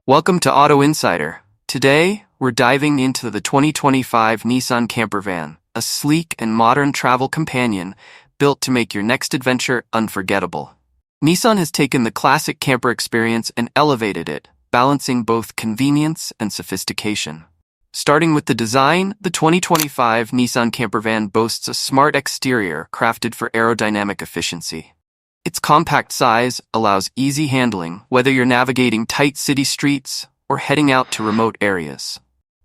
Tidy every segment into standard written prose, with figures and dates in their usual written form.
Welcome to Auto Insider. Today, we're diving into the 2025 Nissan Camper van, a sleek and modern travel companion built to make your next adventure unforgettable. Nissan has taken the classic camper experience and elevated it, balancing both convenience and sophistication. Starting with the design, the 2025 Nissan Camper van boasts a smart exterior crafted for aerodynamic efficiency. Its compact size allows easy handling, whether you're navigating tight city streets or heading out to remote areas.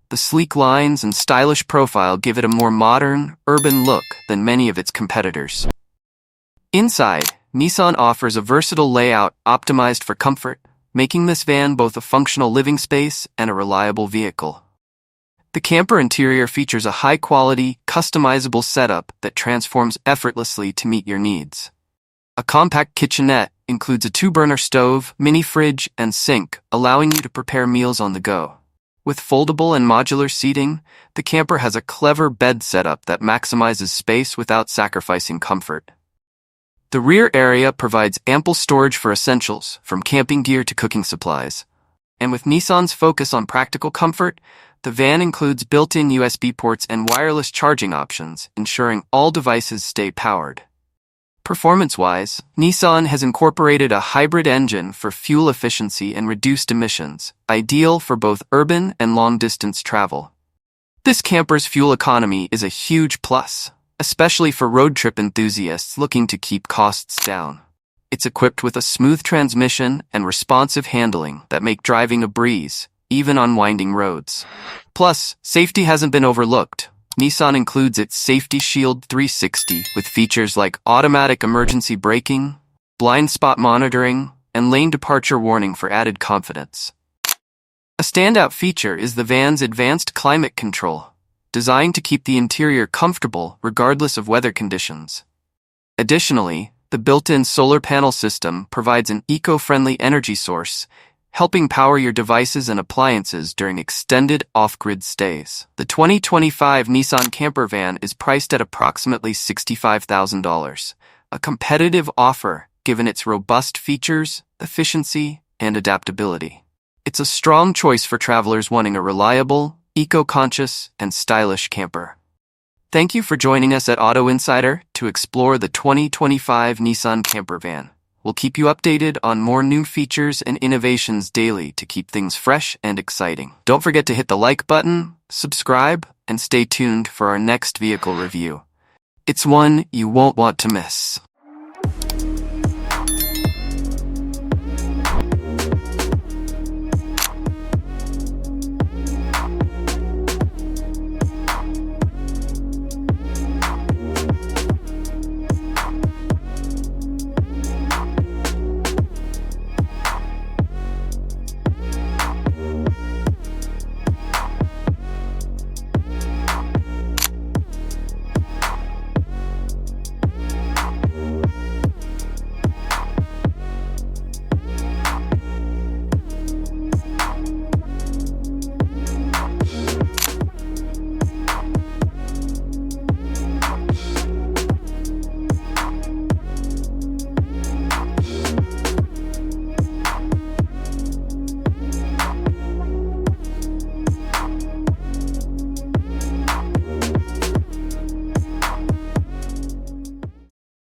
The sleek lines and stylish profile give it a more modern, urban look than many of its competitors. Inside, Nissan offers a versatile layout optimized for comfort, making this van both a functional living space and a reliable vehicle. The camper interior features a high-quality, customizable setup that transforms effortlessly to meet your needs. A compact kitchenette includes a 2-burner stove, mini fridge, and sink, allowing you to prepare meals on the go. With foldable and modular seating, the camper has a clever bed setup that maximizes space without sacrificing comfort. The rear area provides ample storage for essentials, from camping gear to cooking supplies. And with Nissan's focus on practical comfort, the van includes built-in USB ports and wireless charging options, ensuring all devices stay powered. Performance-wise, Nissan has incorporated a hybrid engine for fuel efficiency and reduced emissions, ideal for both urban and long-distance travel. This camper's fuel economy is a huge plus, especially for road trip enthusiasts looking to keep costs down. It's equipped with a smooth transmission and responsive handling that make driving a breeze, even on winding roads. Plus, safety hasn't been overlooked. Nissan includes its Safety Shield 360 with features like automatic emergency braking, blind spot monitoring, and lane departure warning for added confidence. A standout feature is the van's advanced climate control, designed to keep the interior comfortable regardless of weather conditions. Additionally, the built-in solar panel system provides an eco-friendly energy source, helping power your devices and appliances during extended off-grid stays. The 2025 Nissan Camper van is priced at approximately $65,000, a competitive offer given its robust features, efficiency, and adaptability. It's a strong choice for travelers wanting a reliable, eco-conscious, and stylish camper. Thank you for joining us at Auto Insider to explore the 2025 Nissan Camper van. We'll keep you updated on more new features and innovations daily to keep things fresh and exciting. Don't forget to hit the like button, subscribe, and stay tuned for our next vehicle review. It's one you won't want to miss.